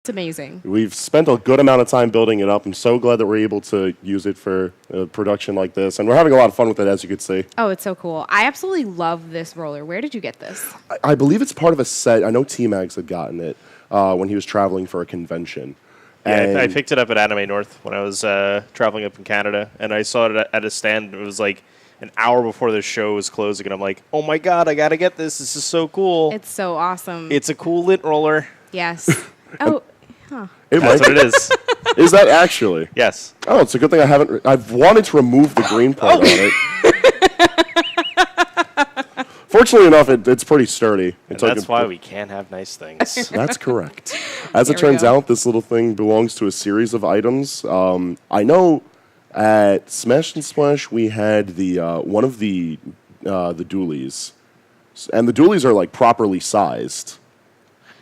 It's amazing. We've spent a good amount of time building it up. I'm so glad that we're able to use it for a production like this. And we're having a lot of fun with it, as you could see. Oh, it's so cool. I absolutely love this roller. Where did you get this? I believe it's part of a set. I know T-Mags had gotten it when he was traveling for a convention. Yeah, I picked it up at Anime North when I was traveling up in Canada, and I saw it at a stand. It was like an hour before the show was closing, and I'm like, oh my god, I gotta get this. This is so cool. It's so awesome. It's a cool lint roller. Yes. Oh, huh. That's what it is. Is that actually? Yes. Oh, it's a good thing I've wanted to remove the green part on it. Fortunately enough, it's pretty sturdy. That's why we can't have nice things. That's correct. As it turns out, this little thing belongs to a series of items. I know at Smash and Splash we had the one of the dualies, and the dualies are like properly sized.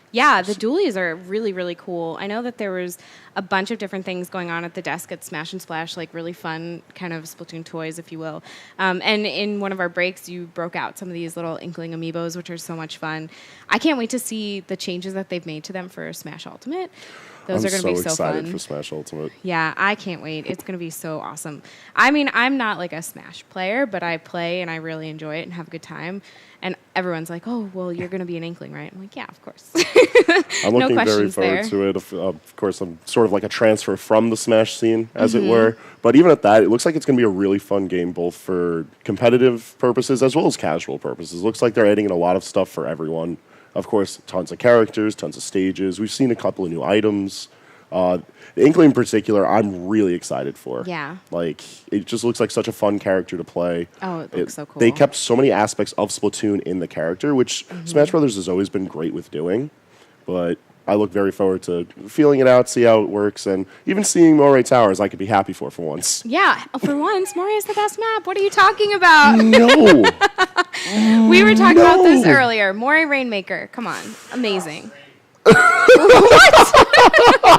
Yeah, the dualies are really, really cool. I know that there was a bunch of different things going on at the desk at Smash and Splash, like really fun kind of Splatoon toys, if you will. And in one of our breaks, you broke out some of these little Inkling amiibos, which are so much fun. I can't wait to see the changes that they've made to them for Smash Ultimate. Those are going to be so fun. I'm so excited for Smash Ultimate. Yeah, I can't wait. It's going to be so awesome. I mean, I'm not like a Smash player, but I play and I really enjoy it and have a good time. And everyone's like, oh, well, you're going to be an Inkling, right? I'm like, yeah, of course. I'm looking very forward to it. Of course, I'm sort of like a transfer from the Smash scene, as it were. But even at that, it looks like it's going to be a really fun game, both for competitive purposes as well as casual purposes. It looks like they're adding in a lot of stuff for everyone. Of course, tons of characters, tons of stages. We've seen a couple of new items. The Inkling in particular, I'm really excited for. Yeah. Like, it just looks like such a fun character to play. Oh, it looks so cool. They kept so many aspects of Splatoon in the character, which Smash Brothers has always been great with doing. But I look very forward to feeling it out, see how it works, and even seeing Moray Towers I could be happy for once. Yeah, for once, Moray is the best map. What are you talking about? No. We were talking about this earlier. Moray Rainmaker. Come on. Amazing. What?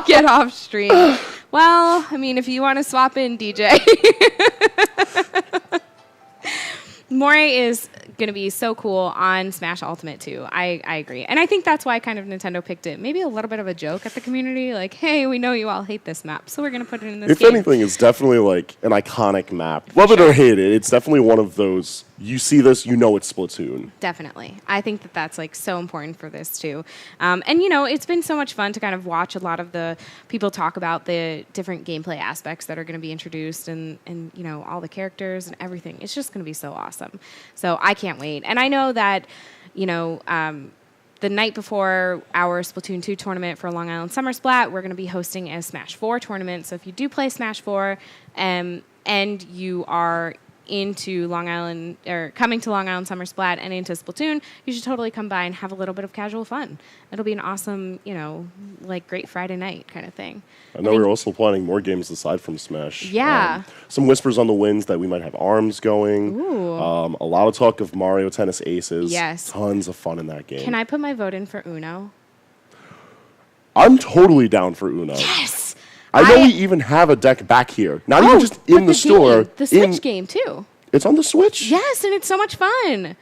Get off stream. Well, I mean, if you want to swap in, DJ. Moray is going to be so cool on Smash Ultimate, too. I agree. And I think that's why kind of Nintendo picked it. Maybe a little bit of a joke at the community. Like, hey, we know you all hate this map, so we're going to put it in this game. If anything, it's definitely like an iconic map. Love it or hate it, it's definitely one of those, you see this, you know it's Splatoon. Definitely. I think that that's like so important for this too. And you know, it's been so much fun to kind of watch a lot of the people talk about the different gameplay aspects that are going to be introduced and you know, all the characters and everything. It's just going to be so awesome. So I can't wait. And I know that, you know, the night before our Splatoon 2 tournament for Long Island Summer Splat, we're going to be hosting a Smash 4 tournament. So if you do play Smash 4 and you are into Long Island, or coming to Long Island Summer Splat and into Splatoon, you should totally come by and have a little bit of casual fun. It'll be an awesome, you know, like great Friday night kind of thing. I know we're also planning more games aside from Smash. Yeah. Some whispers on the winds that we might have ARMS going. Ooh. A lot of talk of Mario Tennis Aces. Yes. Tons of fun in that game. Can I put my vote in for Uno? I'm totally down for Uno. Yes! I know we even have a deck back here. Not even just in the store. The Switch game, too. It's on the Switch? Yes, and it's so much fun.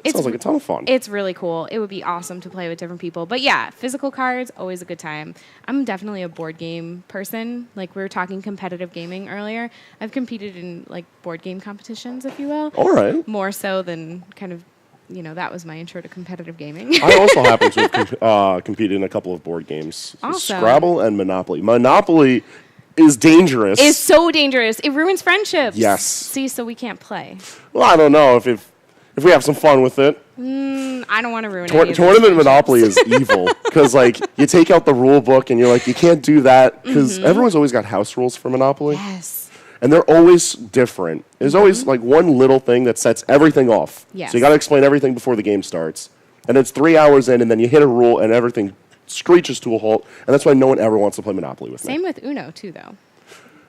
It sounds like a ton of fun. It's really cool. It would be awesome to play with different people. But yeah, physical cards, always a good time. I'm definitely a board game person. Like we were talking competitive gaming earlier. I've competed in like board game competitions, if you will. All right. More so than kind of, you know, that was my intro to competitive gaming. I also happen to have competed in a couple of board games. Awesome. Scrabble and Monopoly. Monopoly is dangerous. It's so dangerous. It ruins friendships. Yes. See, so we can't play. Well, I don't know if we have some fun with it. I don't want to ruin it. Tournament Monopoly is evil because, like, you take out the rule book and you're like, you can't do that because everyone's always got house rules for Monopoly. Yes. And they're always different. There's always, like, one little thing that sets everything off. Yes. So you got to explain everything before the game starts. And it's 3 hours in, and then you hit a rule, and everything screeches to a halt. And that's why no one ever wants to play Monopoly with me. Same with Uno, too, though.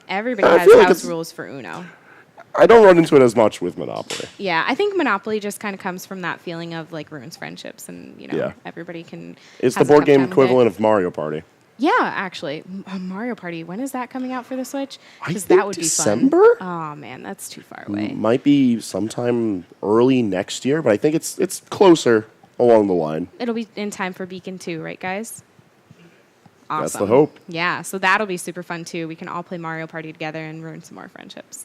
Everybody has house rules for Uno. I don't run into it as much with Monopoly. Yeah, I think Monopoly just kind of comes from that feeling of like ruins friendships, and you know, everybody can. It's the board game equivalent of Mario Party. Yeah, actually, Mario Party. When is that coming out for the Switch? Because that would December? be fun. Oh man, that's too far away. Might be sometime early next year, but I think it's closer along the line. It'll be in time for Beacon 2, right, guys? awesome. That's the hope. Yeah, so that'll be super fun too. We can all play Mario Party together and ruin some more friendships.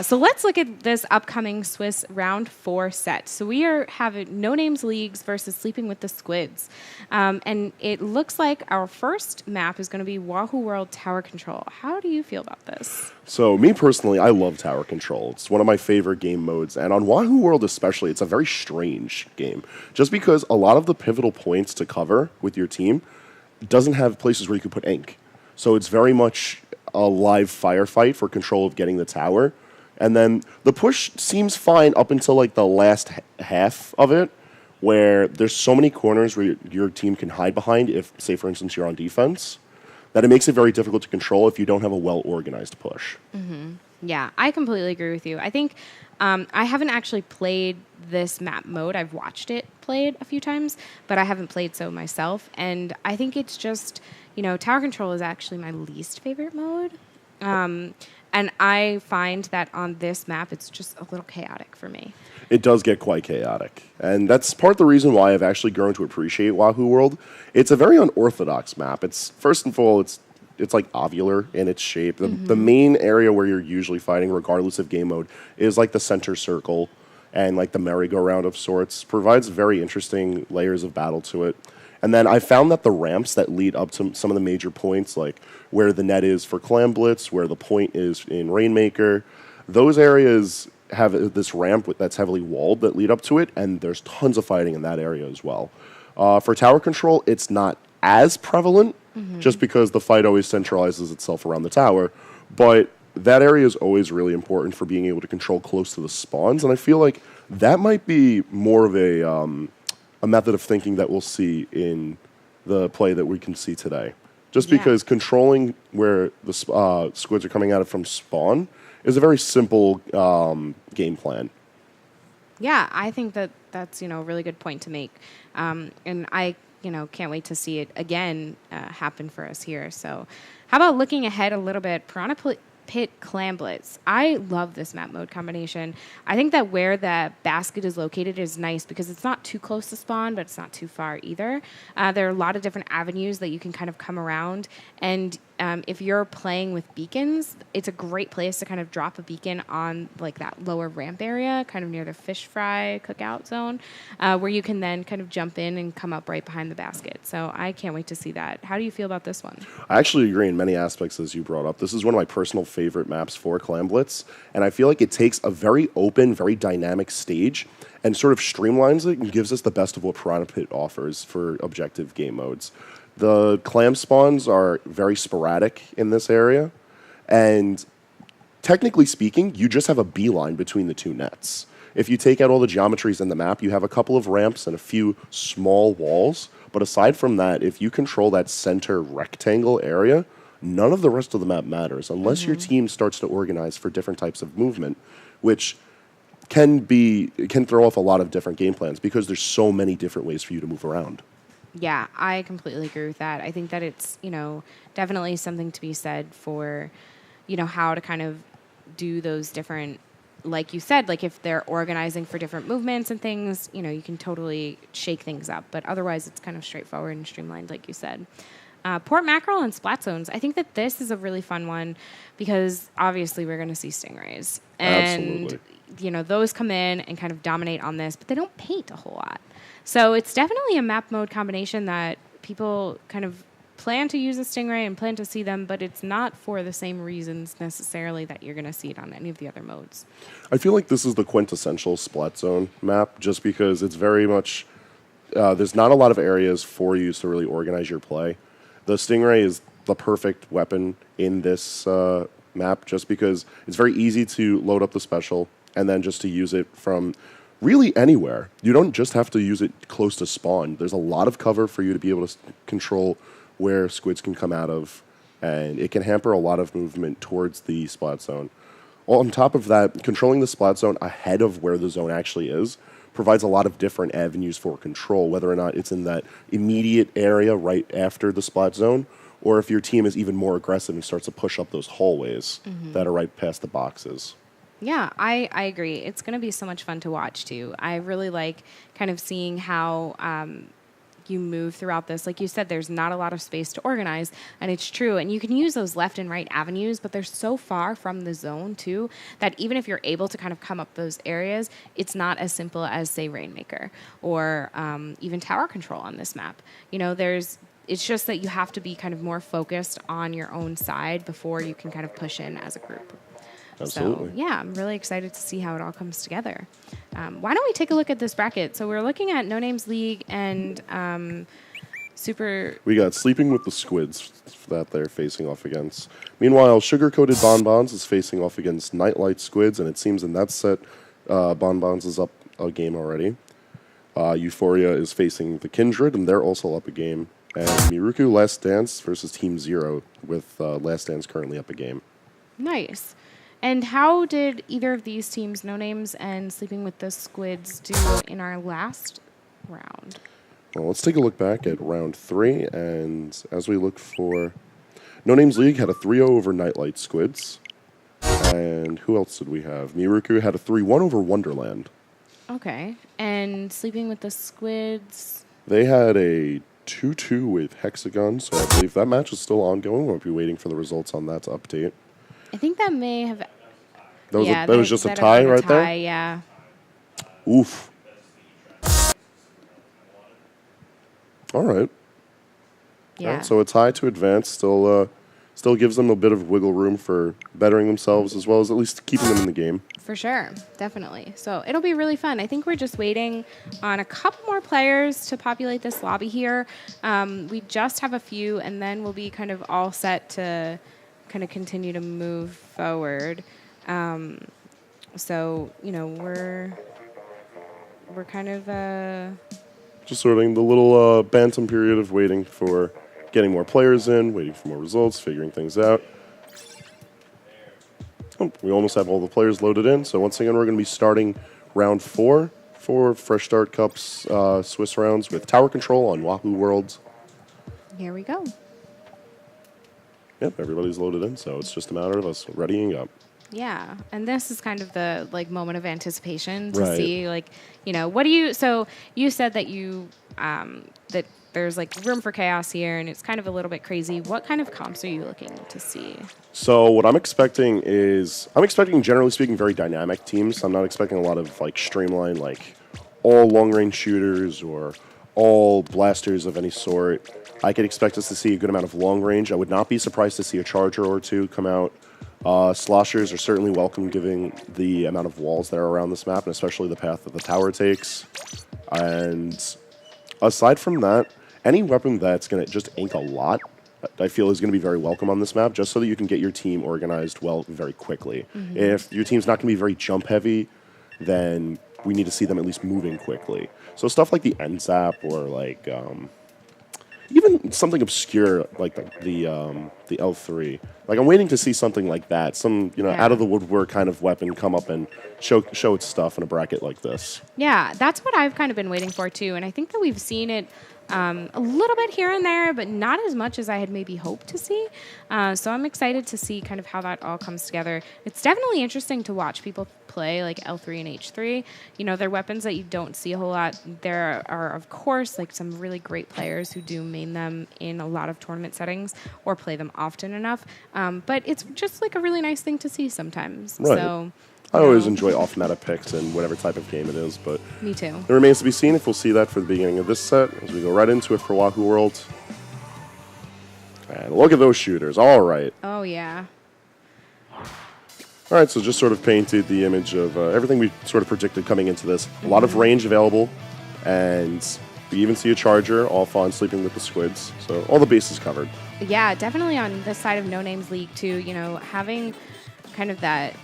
So let's look at this upcoming Swiss Round 4 set. So we are having No Names Leagues versus Sleeping with the Squids. And it looks like our first map is going to be Wahoo World Tower Control. How do you feel about this? So me personally, I love Tower Control. It's one of my favorite game modes. And on Wahoo World especially, it's a very strange game. Just because a lot of the pivotal points to cover with your team doesn't have places where you can put ink. So it's very much a live firefight for control of getting the tower. And then the push seems fine up until like the last half of it, where there's so many corners where your team can hide behind if, say, for instance, you're on defense, that it makes it very difficult to control if you don't have a well-organized push. Mm-hmm. Yeah, I completely agree with you. I think I haven't actually played this map mode. I've watched it played a few times, but I haven't played so myself. And I think it's just, Tower Control is actually my least favorite mode. And I find that on this map, it's just a little chaotic for me. It does get quite chaotic. And that's part of the reason why I've actually grown to appreciate Wahoo World. It's a very unorthodox map. It's, first of all, it's like ovular in its shape. The main area where you're usually fighting, regardless of game mode, is like the center circle and like the merry-go-round of sorts. Provides very interesting layers of battle to it. And then I found that the ramps that lead up to some of the major points, like where the net is for Clam Blitz, where the point is in Rainmaker, those areas have this ramp that's heavily walled that lead up to it, and there's tons of fighting in that area as well. For Tower Control, it's not as prevalent, just because the fight always centralizes itself around the tower, but that area is always really important for being able to control close to the spawns, and I feel like that might be more of a method of thinking that we'll see in the play that we can see today. Just because controlling where the squids are coming at it from spawn is a very simple game plan. Yeah, I think that's a really good point to make. And I can't wait to see it again happen for us here. So how about looking ahead a little bit? Piranha Pit Clam Blitz. I love this map mode combination. I think that where the basket is located is nice because it's not too close to spawn, but it's not too far either. There are a lot of different avenues that you can kind of come around. And if you're playing with beacons, it's a great place to kind of drop a beacon on like that lower ramp area, kind of near the fish fry cookout zone, where you can then kind of jump in and come up right behind the basket. So I can't wait to see that. How do you feel about this one? I actually agree in many aspects as you brought up. This is one of my personal favorite maps for Clam Blitz, and I feel like it takes a very open, very dynamic stage and sort of streamlines it and gives us the best of what Piranha Pit offers for objective game modes. The clam spawns are very sporadic in this area, and technically speaking, you just have a beeline between the two nets. If you take out all the geometries in the map, you have a couple of ramps and a few small walls, but aside from that, if you control that center rectangle area, none of the rest of the map matters unless your team starts to organize for different types of movement, which can throw off a lot of different game plans because there's so many different ways for you to move around. Yeah, I completely agree with that. I think that it's, definitely something to be said for, how to kind of do those different, like you said, like if they're organizing for different movements and things, you can totally shake things up. But otherwise, it's kind of straightforward and streamlined, like you said. Port Mackerel and Splat Zones. I think that this is a really fun one because obviously we're going to see stingrays. And, Absolutely. Those come in and kind of dominate on this, but they don't paint a whole lot. So it's definitely a map mode combination that people kind of plan to use a stingray and plan to see them, but it's not for the same reasons necessarily that you're going to see it on any of the other modes. I feel like this is the quintessential Splat Zone map just because it's very much, there's not a lot of areas for you to really organize your play. The stingray is the perfect weapon in this map just because it's very easy to load up the special and then just to use it from really anywhere. You don't just have to use it close to spawn. There's a lot of cover for you to be able to control where squids can come out of, and it can hamper a lot of movement towards the splat zone. On top of that, controlling the splat zone ahead of where the zone actually is provides a lot of different avenues for control, whether or not it's in that immediate area right after the splat zone, or if your team is even more aggressive and starts to push up those hallways that are right past the boxes. Yeah, I agree. It's going to be so much fun to watch, too. I really like kind of seeing how, you move throughout this. Like you said, there's not a lot of space to organize, and it's true. And you can use those left and right avenues, but they're so far from the zone too that even if you're able to kind of come up those areas, it's not as simple as, say, Rainmaker or even tower control on this map. It's just that you have to be kind of more focused on your own side before you can kind of push in as a group. Absolutely. So, yeah, I'm really excited to see how it all comes together. Why don't we take a look at this bracket? So we're looking at No Names League and Super... We got Sleeping with the Squids that they're facing off against. Meanwhile, Sugar-Coated Bonbons is facing off against Nightlight Squids, and it seems in that set, Bonbons is up a game already. Euphoria is facing the Kindred, and they're also up a game. And Miruku Last Dance versus Team Zero, with Last Dance currently up a game. Nice. And how did either of these teams, No Names and Sleeping with the Squids, do in our last round? Well, let's take a look back at round 3, and as we look for... No Names League had a 3-0 over Nightlight Squids. And who else did we have? Miruku had a 3-1 over Wonderland. Okay. And Sleeping with the Squids? They had a 2-2 with Hexagon, so I believe that match is still ongoing. We'll be waiting for the results on that to update. I think that may have... That was just a tie right there? Yeah. Oof. All right. Yeah. All right, so a tie to advance still gives them a bit of wiggle room for bettering themselves as well as at least keeping them in the game. For sure. Definitely. So it'll be really fun. I think we're just waiting on a couple more players to populate this lobby here. We just have a few, and then we'll be kind of all set to kind of continue to move forward. So, we're kind of... Just sorting the little bantam period of waiting for getting more players in, waiting for more results, figuring things out. Oh, we almost have all the players loaded in. So once again, we're going to be starting round 4 for Fresh Start Cup's Swiss rounds with Tower Control on Wahoo Worlds. Here we go. Yep, everybody's loaded in, so it's just a matter of us readying up. Yeah, and this is kind of the moment of anticipation to Right. see what do you? So you said that you that there's room for chaos here, and it's kind of a little bit crazy. What kind of comps are you looking to see? So what I'm expecting, generally speaking, very dynamic teams. I'm not expecting a lot of streamlined, all long-range shooters or all blasters of any sort. I could expect us to see a good amount of long range. I would not be surprised to see a charger or two come out. Sloshers are certainly welcome given the amount of walls that are around this map, and especially the path that the tower takes. And aside from that, any weapon that's going to just ink a lot, I feel is going to be very welcome on this map, just so that you can get your team organized well very quickly. Mm-hmm. If your team's not going to be very jump heavy, then we need to see them at least moving quickly. So stuff like the NZAP or even something obscure like the L3. I'm waiting to see something like that, some out of the woodwork kind of weapon come up and show its stuff in a bracket like this. Yeah, that's what I've kind of been waiting for too, and I think that we've seen it a little bit here and there, but not as much as I had maybe hoped to see. So I'm excited to see kind of how that all comes together. It's definitely interesting to watch people play like L3 and H3. They're weapons that you don't see a whole lot. There are, of course, some really great players who do main them in a lot of tournament settings or play them often enough. But it's just a really nice thing to see sometimes. Right. So I always enjoy off-meta picks in whatever type of game it is, but me too. It remains to be seen if we'll see that for the beginning of this set as we go right into it for Wahoo World. And look at those shooters. All right. Oh, yeah. All right, so just sort of painted the image of everything we sort of predicted coming into this. A lot of range available, and we even see a charger off on Sleeping with the Squids. So all the bases covered. Yeah, definitely on this side of No Names League, too. Having kind of that,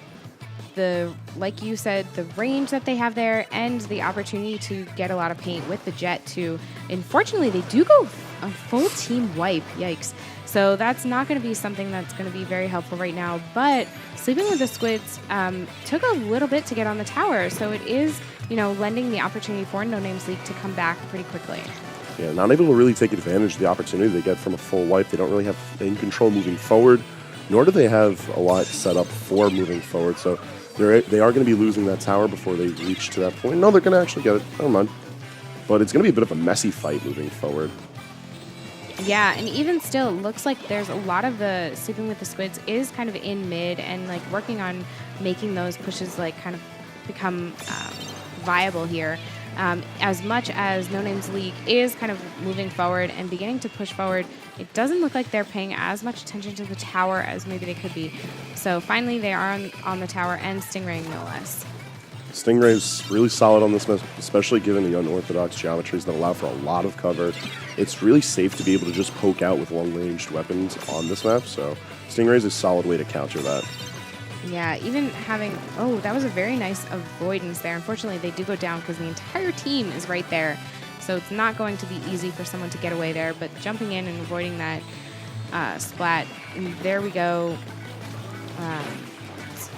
like you said, the range that they have there and the opportunity to get a lot of paint with the jet, too. Unfortunately, they do go a full team wipe. Yikes. So that's not going to be something that's going to be very helpful right now. But Sleeping with the Squids took a little bit to get on the tower. So it is, lending the opportunity for No Names League to come back pretty quickly. Yeah, not able to really take advantage of the opportunity they get from a full wipe. They don't really have in control moving forward, nor do they have a lot set up for moving forward. So they are going to be losing that tower before they reach to that point. No, they're going to actually get it. Never mind. But it's going to be a bit of a messy fight moving forward. Yeah, and even still, it looks like there's a lot of the Sleeping with the Squids is kind of in mid and like working on making those pushes like kind of become viable here. As much as No Names League is kind of moving forward and beginning to push forward, it doesn't look like they're paying as much attention to the tower as maybe they could be. So finally, they are on the tower and Stingraying no less. Stingray's really solid on this map, especially given the unorthodox geometries that allow for a lot of cover. It's really safe to be able to just poke out with long-ranged weapons on this map, so Stingray's a solid way to counter that. Yeah, even having... Oh, that was a very nice avoidance there. Unfortunately, they do go down because the entire team is right there, so it's not going to be easy for someone to get away there, but jumping in and avoiding that splat, and there we go.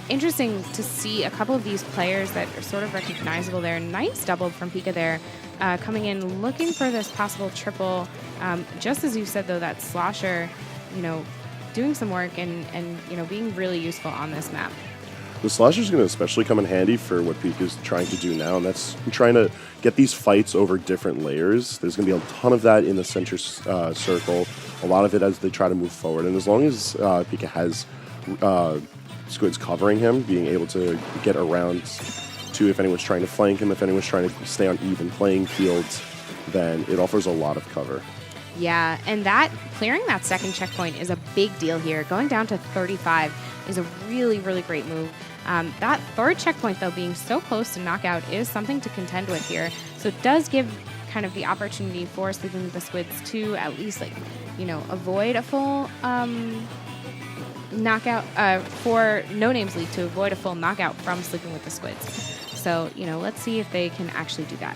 Interesting to see a couple of these players that are sort of recognizable there. Nice double from Pika there, coming in looking for this possible triple. Just as you said, though, that Slosher, doing some work and being really useful on this map. The Slosher is going to especially come in handy for what Pika's trying to do now, and that's trying to get these fights over different layers. There's going to be a ton of that in the center circle, a lot of it as they try to move forward. And as long as Pika has Squids covering him, being able to get around to if anyone's trying to flank him, if anyone's trying to stay on even playing fields, then it offers a lot of cover. Yeah, and clearing that second checkpoint is a big deal here. Going down to 35 is a really, really great move. That third checkpoint, though, being so close to knockout is something to contend with here. So it does give kind of the opportunity for Sleeping with the Squids to at least, avoid a full knockout, for No Names League to avoid a full knockout from Sleeping with the Squids. So, let's see if they can actually do that.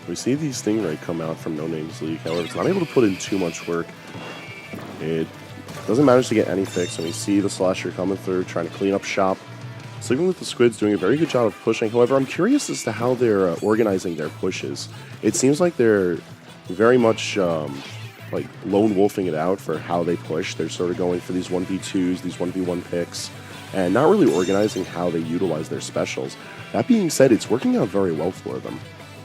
We see the Stingray come out from No Names League. However, it's not able to put in too much work. It doesn't manage to get any fix, and we see the Slasher coming through, trying to clean up shop. Sleeping with the Squids doing a very good job of pushing. However, I'm curious as to how they're organizing their pushes. It seems like they're very much like lone wolfing it out for how they push. They're sort of going for these 1v2s, these 1v1 picks, and not really organizing how they utilize their specials. That being said, it's working out very well for them.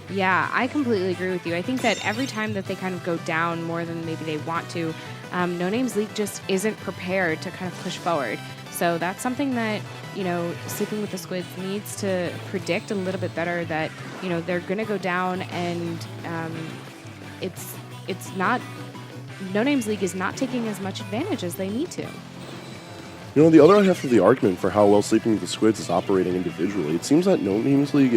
Yeah, I completely agree with you. I think that every time that they kind of go down more than maybe they want to, No Names League just isn't prepared to kind of push forward. So that's something that, Sleeping with the Squids needs to predict a little bit better, that, they're going to go down and it's not... No Names League is not taking as much advantage as they need to. The other half of the argument for how well Sleeping with the Squids is operating individually, it seems that No Names League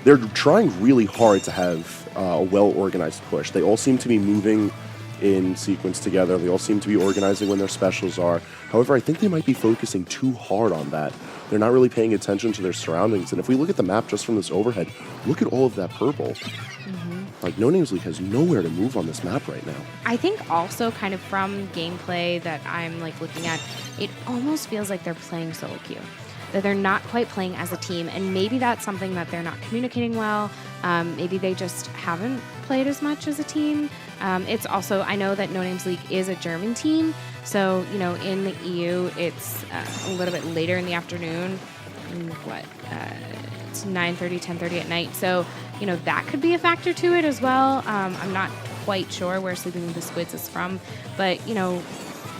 they're trying really hard to have a well-organized push. They all seem to be moving in sequence together. They all seem to be organizing when their specials are. However, I think they might be focusing too hard on that. They're not really paying attention to their surroundings. And if we look at the map just from this overhead, look at all of that purple. Mm-hmm. Like, No Names League has nowhere to move on this map right now. I think also kind of from gameplay that I'm looking at, it almost feels like they're playing solo queue. That they're not quite playing as a team, and maybe that's something that they're not communicating well. Maybe they just haven't played as much as a team. It's also, I know that No Names League is a German team, so, in the EU, it's a little bit later in the afternoon. It's 9:30, 10:30 at night, so, that could be a factor to it as well. I'm not quite sure where Sleeping with the Squids is from, but,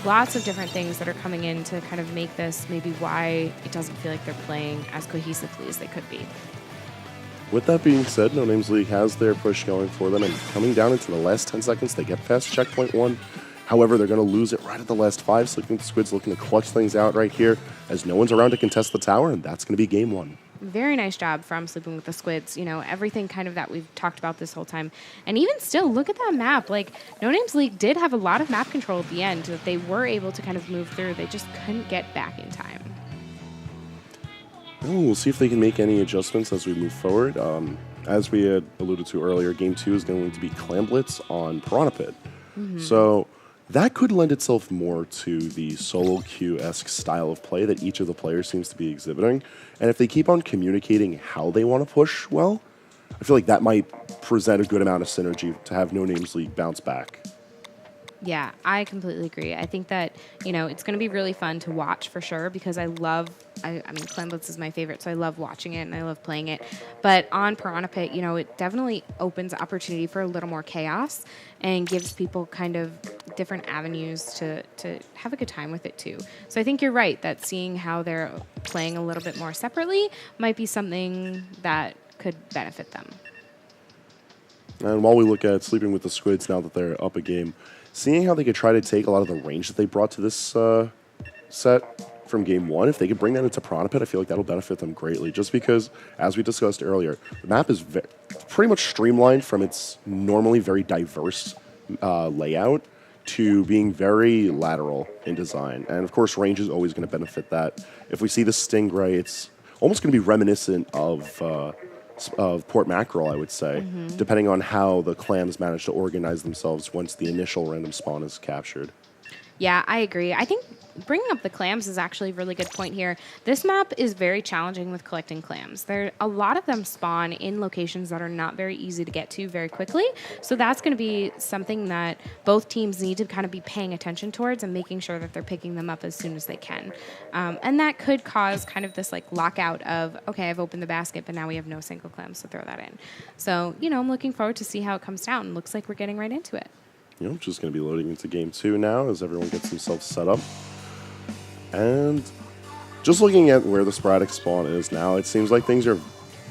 lots of different things that are coming in to kind of make this maybe why it doesn't feel like they're playing as cohesively as they could be. With that being said, No Names League has their push going for them, and coming down into the last 10 seconds, they get past checkpoint 1. However, they're going to lose it right at the last 5. Sleeping with the Squids looking to clutch things out right here, as no one's around to contest the tower, and that's going to be game 1. Very nice job from Sleeping with the Squids. Everything kind of that we've talked about this whole time. And even still, look at that map. No Names League did have a lot of map control at the end that they were able to kind of move through. They just couldn't get back in time. Well, we'll see if they can make any adjustments as we move forward. As we had alluded to earlier, Game 2 is going to be Clam Blitz on Piranha Pit. Mm-hmm. So that could lend itself more to the solo queue-esque style of play that each of the players seems to be exhibiting. And if they keep on communicating how they want to push well, I feel like that might present a good amount of synergy to have No Names League bounce back. Yeah, I completely agree. I think that, it's going to be really fun to watch for sure because I mean, Clan Blitz is my favorite, so I love watching it and I love playing it. But on Piranha Pit, it definitely opens opportunity for a little more chaos and gives people kind of different avenues to have a good time with it too. So I think you're right that seeing how they're playing a little bit more separately might be something that could benefit them. And while we look at Sleeping with the Squids now that they're up a game, seeing how they could try to take a lot of the range that they brought to this set from game one, if they could bring that into Piranha Pit, I feel like that'll benefit them greatly. Just because, as we discussed earlier, the map is pretty much streamlined from its normally very diverse layout to being very lateral in design. And of course, range is always going to benefit that. If we see the Stingray, it's almost going to be reminiscent of Port Mackerel, I would say, depending on how the clams manage to organize themselves once the initial random spawn is captured. Yeah, I agree. I think bringing up the clams is actually a really good point here. This map is very challenging with collecting clams. A lot of them spawn in locations that are not very easy to get to very quickly. So that's going to be something that both teams need to kind of be paying attention towards and making sure that they're picking them up as soon as they can. And that could cause kind of this like lockout of, okay, I've opened the basket, but now we have no single clams, so throw that in. So, I'm looking forward to see how it comes down. Looks like we're getting right into it. Just going to be loading into game 2 now as everyone gets themselves set up. And just looking at where the sporadic spawn is now, it seems like things are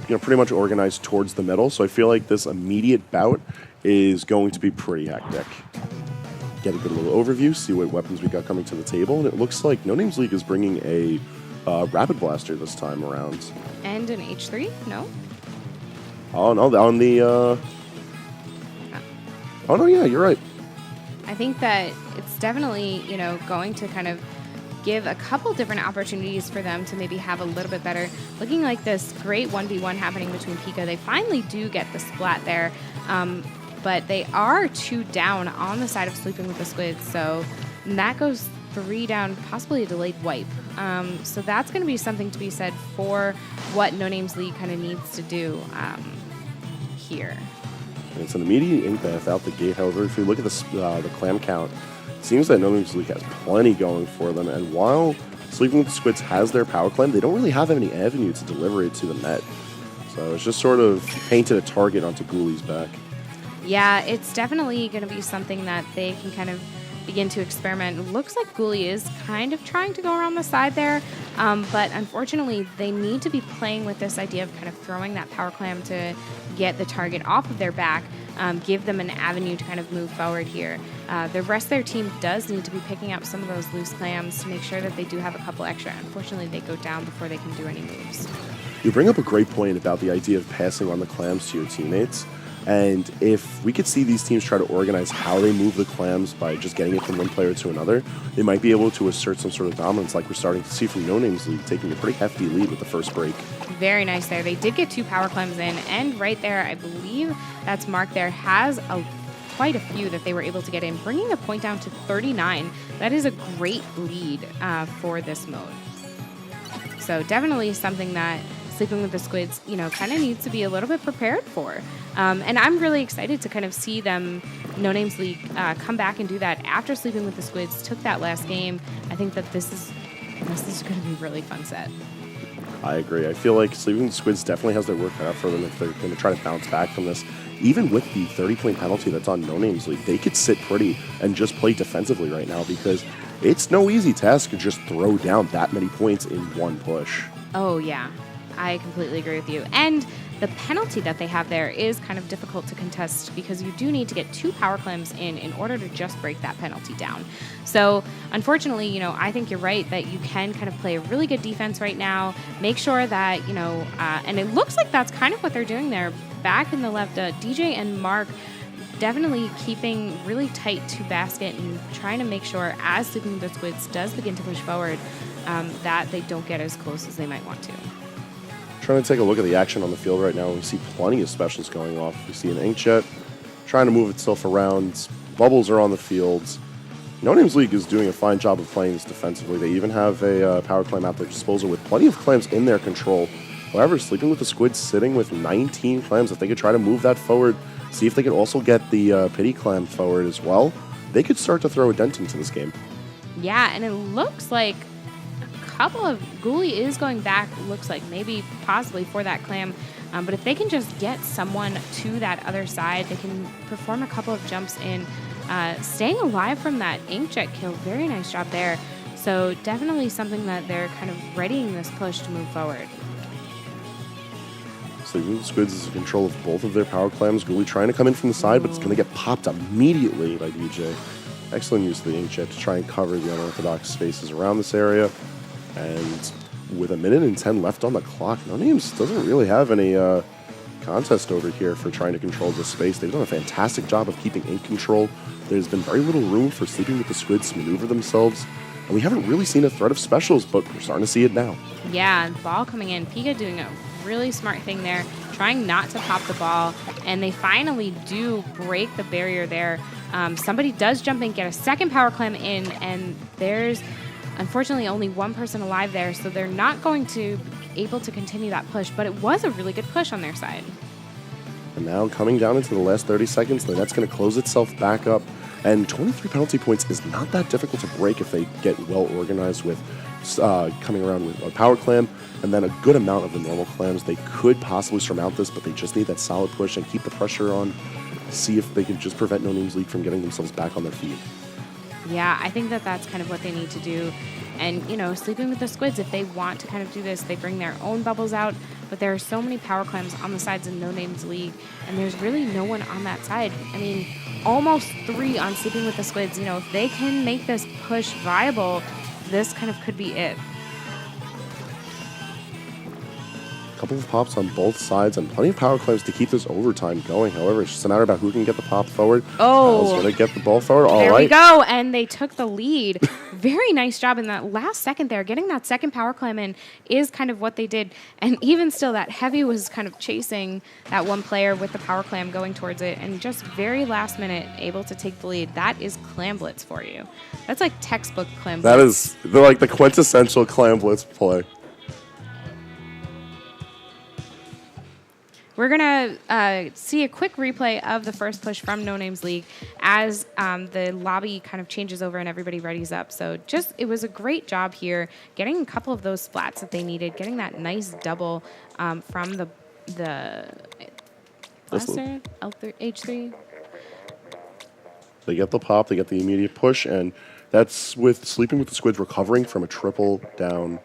pretty much organized towards the middle. So I feel like this immediate bout is going to be pretty hectic. Get a good little overview, see what weapons we got coming to the table. And it looks like No Names League is bringing a Rapid Blaster this time around. And an H3? No? Oh, no, on the... Oh, no, yeah, you're right. I think that it's definitely, going to kind of give a couple different opportunities for them to maybe have a little bit better. Looking like this great 1v1 happening between Pika. They finally do get the splat there, but they are 2 down on the side of Sleeping with the Squids, so that goes 3 down, possibly a delayed wipe. So that's going to be something to be said for what No Names League kind of needs to do here. It's an immediate impact out the gate. However, if you look at the clam count, it seems that No Names League has plenty going for them. And while Sleeping with the Squids has their power clam, they don't really have any avenue to deliver it to the net. So it's just sort of painted a target onto Ghouli's back. Yeah, it's definitely going to be something that they can kind of begin to experiment. It looks like Ghoulie is kind of trying to go around the side there, but unfortunately they need to be playing with this idea of kind of throwing that power clam to get the target off of their back, give them an avenue to kind of move forward here. The rest of their team does need to be picking up some of those loose clams to make sure that they do have a couple extra. Unfortunately, they go down before they can do any moves. You bring up a great point about the idea of passing on the clams to your teammates. And if we could see these teams try to organize how they move the clams by just getting it from one player to another, they might be able to assert some sort of dominance like we're starting to see from No Names League, taking a pretty hefty lead with the first break. Very nice there. They did get 2 power clams in, and right there, I believe that's Mark there, has quite a few that they were able to get in, bringing the point down to 39. That is a great lead for this mode. So definitely something that Sleeping with the Squids, kind of needs to be a little bit prepared for. And I'm really excited to kind of see them, No Names League, come back and do that after Sleeping with the Squids took that last game. I think that this is going to be a really fun set. I agree. I feel like Sleeping with the Squids definitely has their work cut out for them if they're going to try to bounce back from this. Even with the 30-point penalty that's on No Names League, they could sit pretty and just play defensively right now because it's no easy task to just throw down that many points in one push. Oh, yeah. I completely agree with you. And the penalty that they have there is kind of difficult to contest because you do need to get 2 power clams in order to just break that penalty down. So unfortunately, I think you're right that you can kind of play a really good defense right now. Make sure that, and it looks like that's kind of what they're doing there. Back in the left, DJ and Mark definitely keeping really tight to basket and trying to make sure as Sleeping with the Squids does begin to push forward that they don't get as close as they might want to. Trying to take a look at the action on the field right now. We see plenty of specials going off. We see an Inkjet trying to move itself around. Bubbles are on the fields. No Names League is doing a fine job of playing this defensively. They even have a power clam at their disposal with plenty of clams in their control. However, Sleeping with the Squids sitting with 19 clams. If they could try to move that forward, see if they could also get the pity clam forward as well, they could start to throw a dent into this game. Yeah, and it looks like a couple of Ghoulie is going back, looks like maybe possibly for that clam. But if they can just get someone to that other side, they can perform a couple of jumps in. Staying alive from that inkjet kill, very nice job there. So definitely something that they're kind of readying this push to move forward. So Squids is in control of both of their power clams. Ghoulie trying to come in from the side, but it's going to get popped immediately by DJ. Excellent use of the inkjet to try and cover the unorthodox spaces around this area. And with 1:10 left on the clock, No Names doesn't really have any contest over here for trying to control this space. They've done a fantastic job of keeping ink control. There's been very little room for Sleeping with the Squids to maneuver themselves. And we haven't really seen a threat of specials, but we're starting to see it now. Yeah, ball coming in. Pika doing a really smart thing there, trying not to pop the ball. And they finally do break the barrier there. Somebody does jump in, get a second power clam in, and there's unfortunately only one person alive there, so they're not going to be able to continue that push, but it was a really good push on their side. And now coming down into the last 30 seconds, the net's going to close itself back up, and 23 penalty points is not that difficult to break if they get well organized with coming around with a power clam, and then a good amount of the normal clams. They could possibly surmount this, but they just need that solid push and keep the pressure on, see if they can just prevent No Names League from getting themselves back on their feet. Yeah, I think that that's kind of what they need to do. And, you know, Sleeping with the Squids, if they want to kind of do this, they bring their own bubbles out, but there are so many power clams on the sides of No Names League, and there's really no one on that side. I mean, almost 3 on Sleeping with the Squids. You know, if they can make this push viable, this kind of could be it. Couple of pops on both sides and plenty of power clams to keep this overtime going. However, it's just a matter about who can get the pop forward. Oh, Al's going to get the ball forward. All there right. we go, and they took the lead. Very nice job in that last second there. Getting that second power clam in is kind of what they did. And even still, that Heavy was kind of chasing that one player with the power clam going towards it, and just very last minute able to take the lead. That is Clam Blitz for you. That's like textbook Clam Blitz. They're like the quintessential Clam Blitz play. We're going to see a quick replay of the first push from No Names League as the lobby kind of changes over and everybody readies up. So it was a great job here, getting a couple of those splats that they needed, getting that nice double from the blaster, H3. They get the pop, they get the immediate push, and that's with Sleeping with the Squids recovering from a triple down.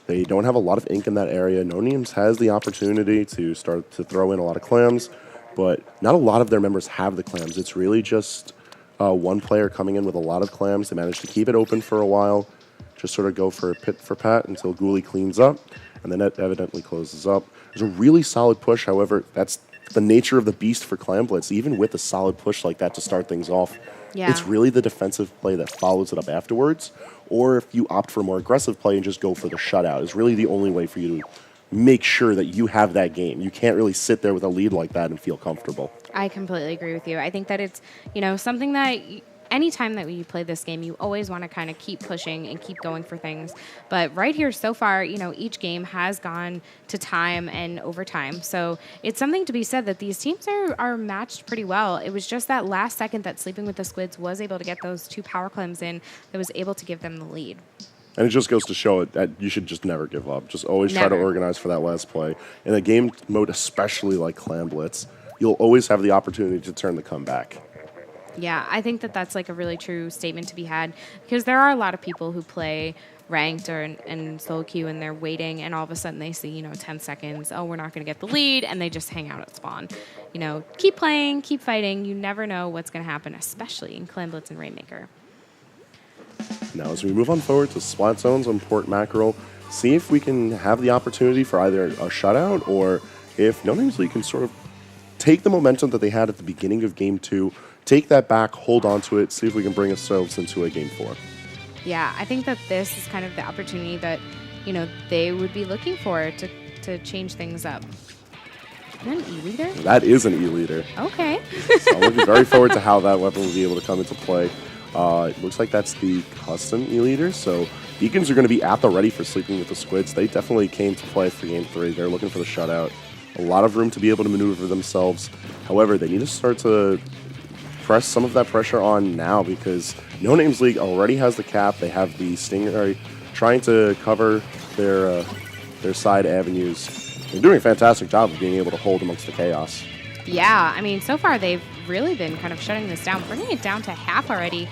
They don't have a lot of ink in that area. No Names has the opportunity to start to throw in a lot of clams, but not a lot of their members have the clams. It's really just one player coming in with a lot of clams. They managed to keep it open for a while, just sort of go for a pit for pat until Ghoulie cleans up, and the net evidently closes up. There's a really solid push, however, that's the nature of the beast for Clam Blitz. Even with a solid push like that to start things off, it's really the defensive play that follows it up afterwards. Or if you opt for a more aggressive play and just go for the shutout, is really the only way for you to make sure that you have that game. You can't really sit there with a lead like that and feel comfortable. I completely agree with you. I think that it's, something that anytime that you play this game, you always want to kind of keep pushing and keep going for things. But right here so far, each game has gone to time and overtime. So it's something to be said that these teams are matched pretty well. It was just that last second that Sleeping with the Squids was able to get those 2 power clams in that was able to give them the lead. And it just goes to show that you should just never give up. Just always try to organize for that last play. In a game mode, especially like Clam Blitz, you'll always have the opportunity to turn the comeback. Yeah, I think that that's like a really true statement to be had, because there are a lot of people who play ranked or in solo queue and they're waiting, and all of a sudden they see 10 seconds, oh, we're not going to get the lead, and they just hang out at spawn. Keep playing, keep fighting. You never know what's going to happen, especially in Clam Blitz and Rainmaker. Now as we move on forward to splat zones on Port Mackerel, see if we can have the opportunity for either a shutout, or if No Names League can sort of take the momentum that they had at the beginning of Game 2, take that back, hold on to it, see if we can bring ourselves into a Game 4. Yeah, I think that this is kind of the opportunity that, they would be looking for to change things up. Is that an E-leader? That is an E-leader. Okay. So I'm looking very forward to how that weapon will be able to come into play. It looks like that's the custom E-leader, so beacons are going to be at the ready for Sleeping with the Squids. They definitely came to play for Game 3. They're looking for the shutout. A lot of room to be able to maneuver themselves. However, they need to start to press some of that pressure on now because No Names League already has the cap. They have the Stingray trying to cover their side avenues. They're doing a fantastic job of being able to hold amongst the chaos. Yeah, I mean, so far they've really been kind of shutting this down, bringing it down to half already.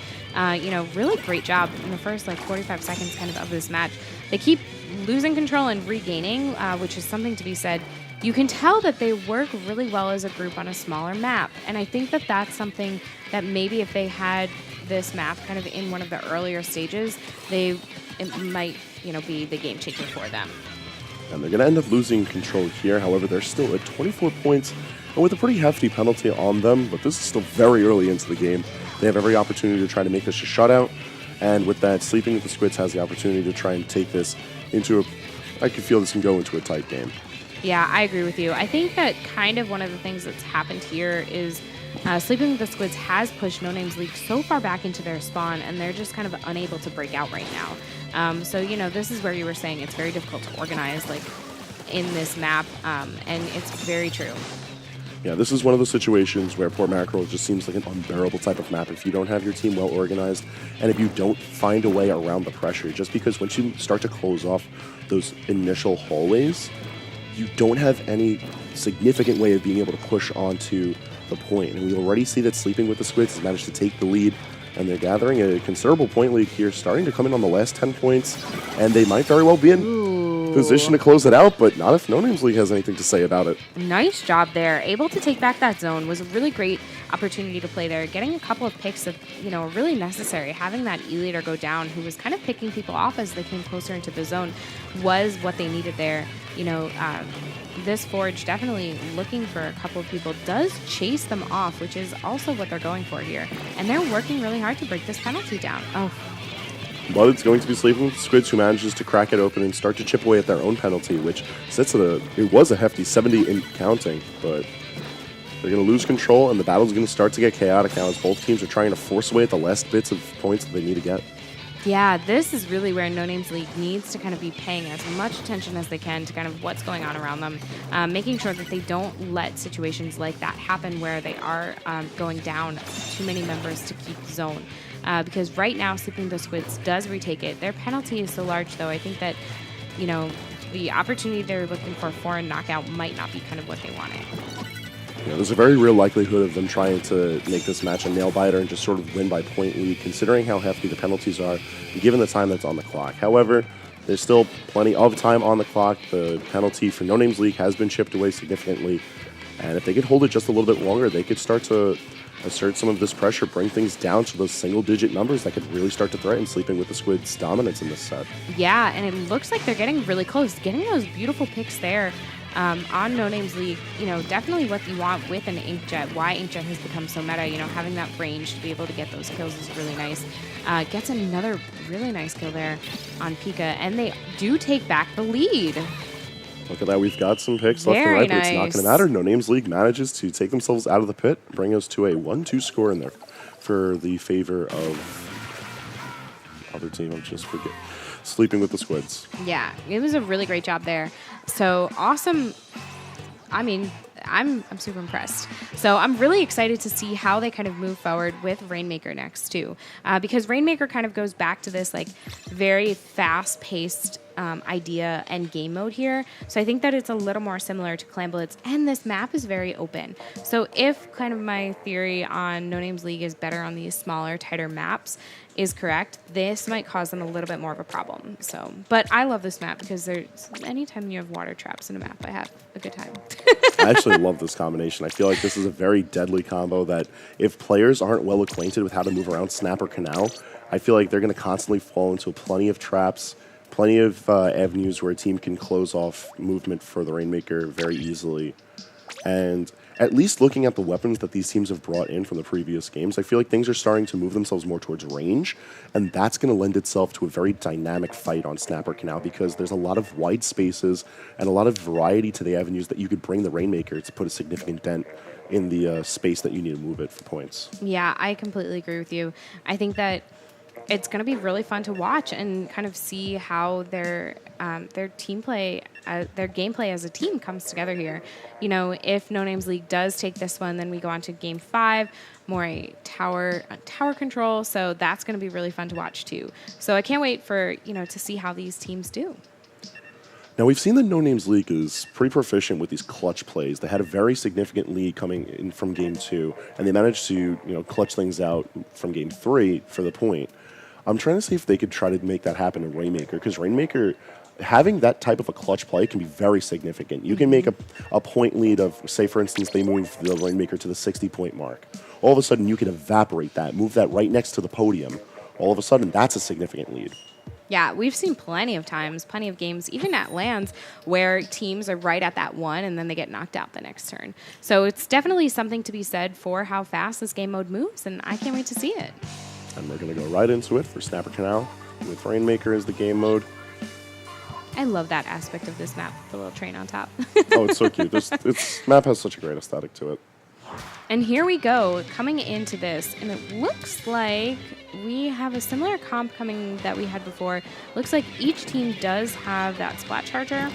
Really great job in the first 45 seconds kind of this match. They keep losing control and regaining, which is something to be said. You can tell that they work really well as a group on a smaller map, and I think that that's something that maybe if they had this map kind of in one of the earlier stages, it might be the game changer for them. And they're going to end up losing control here. However, they're still at 24 points and with a pretty hefty penalty on them, but this is still very early into the game. They have every opportunity to try to make this a shutout, and with that, Sleeping with the Squids has the opportunity to try and take this into I can feel this can go into a tight game. Yeah, I agree with you. I think that kind of one of the things that's happened here is Sleeping with the Squids has pushed No Names League so far back into their spawn, and they're just kind of unable to break out right now. This is where you were saying it's very difficult to organize in this map, and it's very true. Yeah, this is one of those situations where Port Mackerel just seems like an unbearable type of map if you don't have your team well organized and if you don't find a way around the pressure. Just because once you start to close off those initial hallways, you don't have any significant way of being able to push onto the point. And we already see that Sleeping with the Squids has managed to take the lead, and they're gathering a considerable point lead here, starting to come in on the last 10 points, and they might very well be in position to close it out, but not if No Names League has anything to say about it. Nice job there. Able to take back that zone was a really great opportunity to play there. Getting a couple of picks that, are really necessary. Having that E-leader go down, who was kind of picking people off as they came closer into the zone, was what they needed there. This Forge definitely looking for a couple of people does chase them off, which is also what they're going for here. And they're working really hard to break this penalty down. Oh. But it's going to be Sleeping with the Squids who manages to crack it open and start to chip away at their own penalty, which sets it was a hefty 70 in counting, but they're going to lose control and the battle's going to start to get chaotic now as both teams are trying to force away at the last bits of points that they need to get. Yeah, this is really where No Names League needs to kind of be paying as much attention as they can to kind of what's going on around them, making sure that they don't let situations like that happen where they are going down too many members to keep the zone. Because right now, Sleeping with the Squids does retake it. Their penalty is so large, though. I think that, the opportunity they're looking for a knockout might not be kind of what they wanted. There's a very real likelihood of them trying to make this match a nail-biter and just sort of win by point lead, considering how hefty the penalties are, given the time that's on the clock. However, there's still plenty of time on the clock. The penalty for No Names League has been chipped away significantly, and if they could hold it just a little bit longer, they could start to assert some of this pressure, bring things down to those single-digit numbers that could really start to threaten Sleeping with the Squids' dominance in this set. Yeah, and it looks like they're getting really close, getting those beautiful picks there. On No Names League, definitely what you want with an Inkjet. Why Inkjet has become so meta, having that range to be able to get those kills is really nice. Gets another really nice kill there on Pika, and they do take back the lead. Look at that, we've got some picks left and Very right, but nice. it's not going to matter. No Names League manages to take themselves out of the pit, bring us to a 1-2 score in there for the favor of other team. I'm just forget. Sleeping with the Squids. Yeah, it was a really great job there. So awesome. I mean, I'm super impressed. So I'm really excited to see how they kind of move forward with Rainmaker next too, because Rainmaker kind of goes back to this very fast-paced idea and game mode here. So I think that it's a little more similar to Clan Blitz, and this map is very open. So if kind of my theory on No Names League is better on these smaller, tighter maps is correct, this might cause them a little bit more of a problem. So, but I love this map because anytime you have water traps in a map, I have a good time. I actually love this combination. I feel like this is a very deadly combo that if players aren't well acquainted with how to move around Snap or Canal, I feel like they're going to constantly fall into plenty of traps, plenty of avenues where a team can close off movement for the Rainmaker very easily. And at least looking at the weapons that these teams have brought in from the previous games, I feel like things are starting to move themselves more towards range, and that's going to lend itself to a very dynamic fight on Snapper Canal because there's a lot of wide spaces and a lot of variety to the avenues that you could bring the Rainmaker to put a significant dent in the space that you need to move it for points. Yeah, I completely agree with you. I think that it's going to be really fun to watch and kind of see how their team play their gameplay as a team comes together here. You know, if No Names League does take this one, then we go on to Game 5, more a tower control. So that's going to be really fun to watch too. So I can't wait for, to see how these teams do. Now, we've seen that No Names League is pretty proficient with these clutch plays. They had a very significant lead coming in from Game 2, and they managed to, clutch things out from Game 3 for the point. I'm trying to see if they could try to make that happen in Rainmaker, because Rainmaker, having that type of a clutch play can be very significant. You can make a point lead of, say, for instance, they move the Rainmaker to the 60-point mark. All of a sudden, you can evaporate that, move that right next to the podium. All of a sudden, that's a significant lead. Yeah, we've seen plenty of games, even at LANs, where teams are right at that one and then they get knocked out the next turn. So it's definitely something to be said for how fast this game mode moves, and I can't wait to see it. And we're going to go right into it for Snapper Canal with Rainmaker as the game mode. I love that aspect of this map, the little train on top. Oh, it's so cute. This map has such a great aesthetic to it. And here we go, coming into this, and it looks like we have a similar comp coming that we had before. Looks like each team does have that splat charger,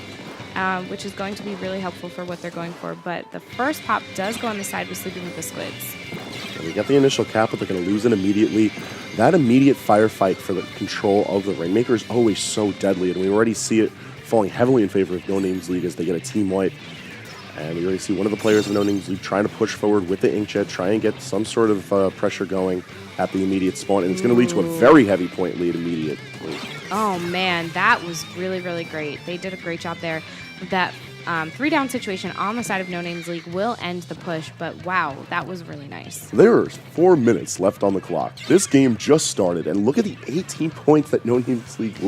which is going to be really helpful for what they're going for. But the first pop does go on the side with Sleeping with the Squids. And we get the initial cap, but they're going to lose it immediately. That immediate firefight for the control of the Rainmaker is always so deadly, and we already see it falling heavily in favor of No Names League as they get a team wipe. And we already see one of the players of No Names League trying to push forward with the inkjet, try and get some sort of pressure going at the immediate spawn, and it's going to lead to a very heavy point lead immediately. Oh, man, that was really, really great. They did a great job there. That 3-down situation on the side of No Names League will end the push, but wow, that was really nice. There's 4 minutes left on the clock. This game just started, and look at the 18 points that No Names League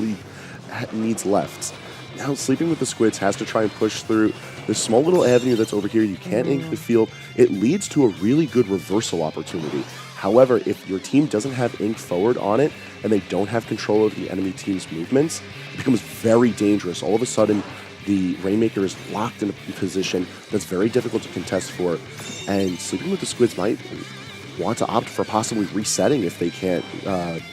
needs left. Now, Sleeping with the Squids has to try and push through this small little avenue that's over here. You can't ink the field. It leads to a really good reversal opportunity. However, if your team doesn't have ink forward on it and they don't have control of the enemy team's movements, it becomes very dangerous. All of a sudden, the Rainmaker is locked in a position that's very difficult to contest for, and Sleeping with the Squids might want to opt for possibly resetting if they can't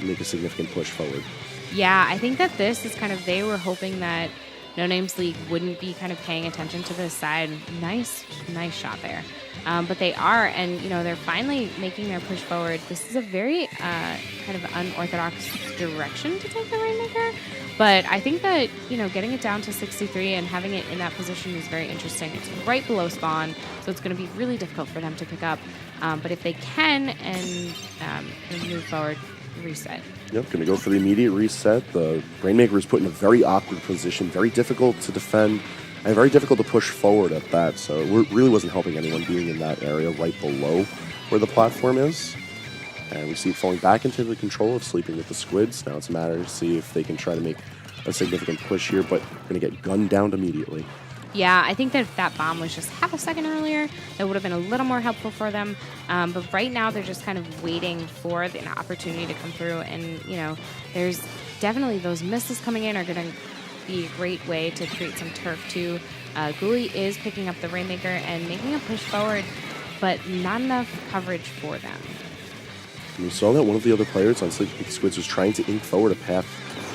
make a significant push forward. Yeah, I think that this is kind of, they were hoping that No Names League wouldn't be kind of paying attention to this side. Nice shot there. But they are, and, they're finally making their push forward. This is a very kind of unorthodox direction to take the Rainmaker. But I think that, getting it down to 63 and having it in that position is very interesting. It's right below spawn, so it's going to be really difficult for them to pick up. But if they can and move forward, reset. Yep, going to go for the immediate reset. The Rainmaker is put in a very awkward position, very difficult to defend, and very difficult to push forward at that. So it really wasn't helping anyone being in that area right below where the platform is. And we see it falling back into the control of Sleeping with the Squids. Now it's a matter to see if they can try to make a significant push here, but going to get gunned down immediately. Yeah, I think that if that bomb was just half a second earlier, that would have been a little more helpful for them. But right now, they're just kind of waiting for an opportunity to come through. And, there's definitely those misses coming in are going to be a great way to create some turf, too. Ghoulie is picking up the Rainmaker and making a push forward, but not enough coverage for them. And we saw that one of the other players on Sleeping with the Squids was trying to ink forward a path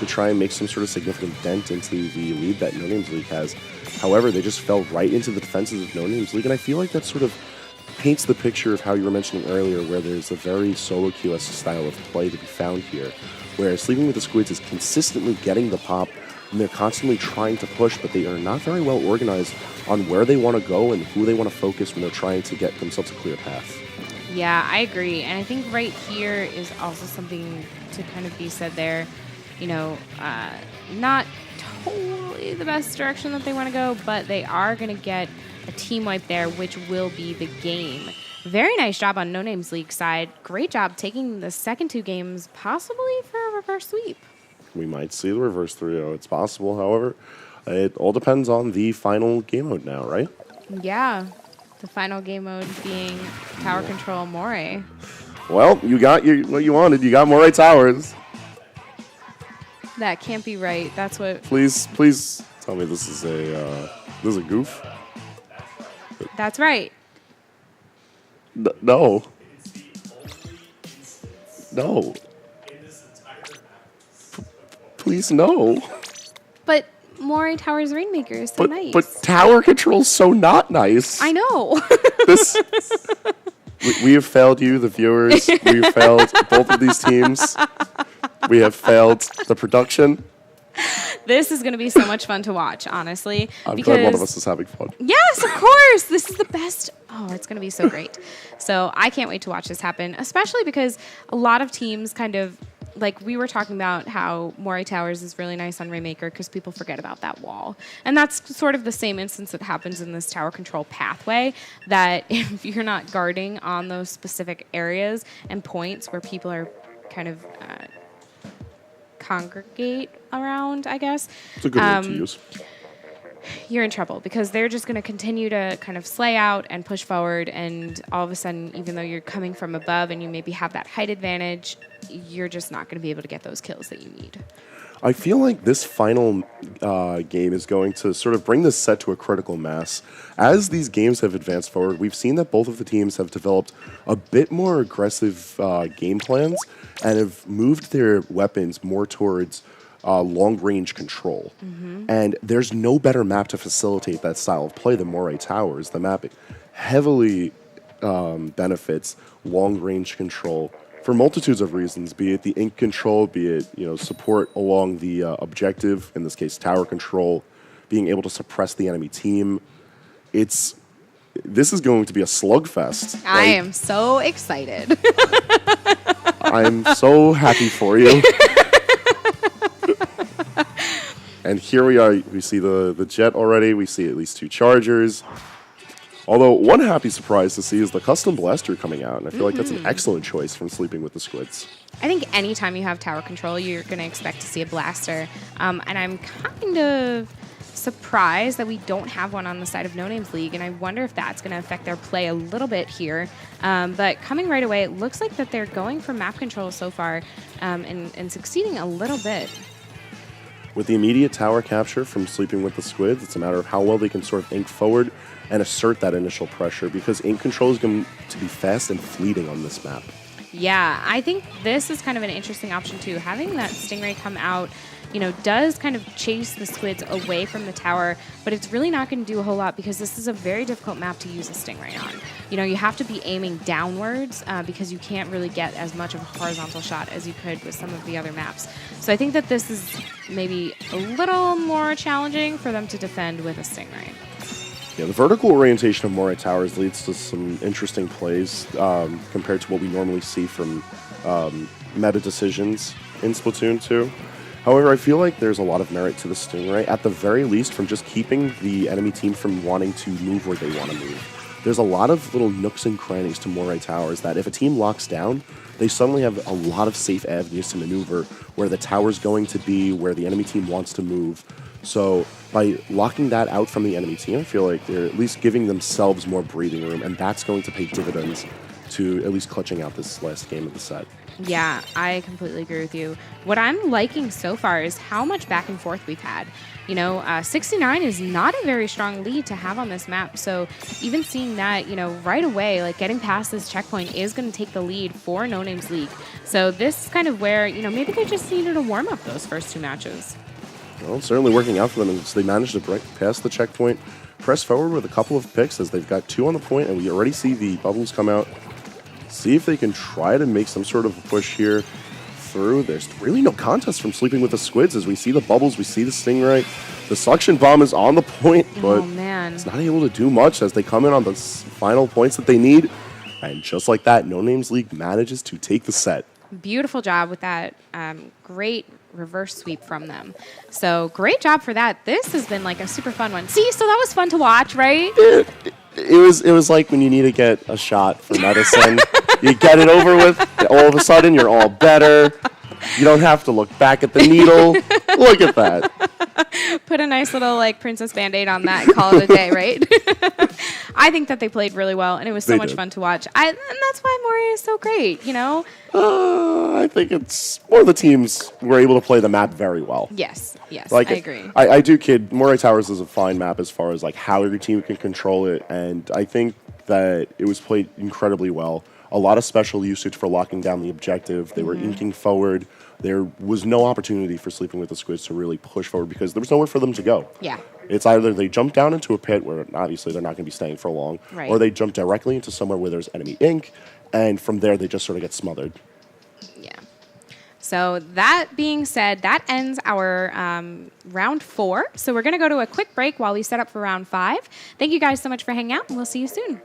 to try and make some sort of significant dent into the lead that No Names League has. However, they just fell right into the defenses of No Names League, and I feel like that sort of paints the picture of how you were mentioning earlier, where there's a very solo QS style of play to be found here, where Sleeping with the Squids is consistently getting the pop, and they're constantly trying to push, but they are not very well organized on where they want to go and who they want to focus when they're trying to get themselves a clear path. Yeah, I agree. And I think right here is also something to kind of be said there. Not totally the best direction that they want to go, but they are going to get a team wipe there, which will be the game. Very nice job on No Names League side. Great job taking the second 2 games, possibly for a reverse sweep. We might see the reverse 3-0. It's possible, however. It all depends on the final game mode now, right? Yeah. The final game mode being Tower Control Moray. Well, you got what you wanted. You got Moray Towers. That can't be right. That's what... Please tell me this is a goof. That's right. No. No. Please, no. But Moray Towers Rainmaker is so nice. But tower control's so not nice. I know. We have failed you, the viewers. We have failed both of these teams. We have failed the production. This is going to be so much fun to watch, honestly. I'm glad one of us is having fun. Yes, of course. This is the best. Oh, it's going to be so great. So I can't wait to watch this happen, especially because a lot of teams kind of, like we were talking about how Moray Towers is really nice on Rainmaker because people forget about that wall. And that's sort of the same instance that happens in this tower control pathway, that if you're not guarding on those specific areas and points where people are kind of congregate around, I guess. It's a good word to use. You're in trouble because they're just going to continue to kind of slay out and push forward, and all of a sudden, even though you're coming from above and you maybe have that height advantage, you're just not going to be able to get those kills that you need. I feel like this final game is going to sort of bring this set to a critical mass. As these games have advanced forward, we've seen that both of the teams have developed a bit more aggressive game plans and have moved their weapons more towards long-range control. Mm-hmm. And there's no better map to facilitate that style of play than Moray Towers. The map heavily benefits long-range control for multitudes of reasons, be it the ink control, be it support along the objective, in this case tower control, being able to suppress the enemy team. This is going to be a slugfest. I am so excited. I'm so happy for you. And here we are. We see the jet already. We see at least 2 chargers. Although one happy surprise to see is the custom blaster coming out, and I feel like that's an excellent choice from Sleeping with the Squids. I think anytime you have tower control, you're going to expect to see a blaster. And I'm kind of surprised that we don't have one on the side of No Names League, and I wonder if that's going to affect their play a little bit here. But coming right away, it looks like that they're going for map control so far and succeeding a little bit. With the immediate tower capture from Sleeping with the Squids, it's a matter of how well they can sort of ink forward and assert that initial pressure, because ink control is going to be fast and fleeting on this map. Yeah, I think this is kind of an interesting option too. Having that Stingray come out, does kind of chase the Squids away from the tower, but it's really not going to do a whole lot because this is a very difficult map to use a Stingray on. You have to be aiming downwards because you can't really get as much of a horizontal shot as you could with some of the other maps. So I think that this is maybe a little more challenging for them to defend with a Stingray. Yeah, the vertical orientation of Moray Towers leads to some interesting plays compared to what we normally see from meta decisions in Splatoon 2. However, I feel like there's a lot of merit to the Stingray, at the very least from just keeping the enemy team from wanting to move where they want to move. There's a lot of little nooks and crannies to Moray Towers that if a team locks down, they suddenly have a lot of safe avenues to maneuver where the tower's going to be, where the enemy team wants to move. So by locking that out from the enemy team, I feel like they're at least giving themselves more breathing room, and that's going to pay dividends to at least clutching out this last game of the set. Yeah, I completely agree with you. What I'm liking so far is how much back and forth we've had. 69 is not a very strong lead to have on this map. So even seeing that, right away, like getting past this checkpoint is going to take the lead for No Names League. So this is kind of where, maybe they just needed to warm up those first 2 matches. Well, it's certainly working out for them as they managed to break past the checkpoint, press forward with a couple of picks as they've got 2 on the point, and we already see the bubbles come out. See if they can try to make some sort of a push here through. There's really no contest from Sleeping with the Squids as we see the bubbles, we see the Stingray. The suction bomb is on the point, but it's not able to do much as they come in on the final points that they need. And just like that, No Names League manages to take the set. Beautiful job with that. Great reverse sweep from them. So great job for that. This has been like a super fun one. See, so that was fun to watch, right? It was like when you need to get a shot for medicine. You get it over with, all of a sudden you're all better. You don't have to look back at the needle. Look at that. Put a nice little Princess Band-Aid on that and call it a day, right? I think that they played really well, and it was so much fun to watch. And that's why Moray is so great, I think it's more the teams were able to play the map very well. Yes, I agree. I do kid. Moray Towers is a fine map as far as how your team can control it, and I think that it was played incredibly well. a lot of special usage for locking down the objective. They were inking forward. There was no opportunity for Sleeping with the Squids to really push forward because there was nowhere for them to go. Yeah. It's either they jump down into a pit where obviously they're not going to be staying for long, right. or they jump directly into somewhere where there's enemy ink, and from there they just sort of get smothered. Yeah. So that being said, that ends our round 4. So we're going to go to a quick break while we set up for round 5. Thank you guys so much for hanging out, and we'll see you soon.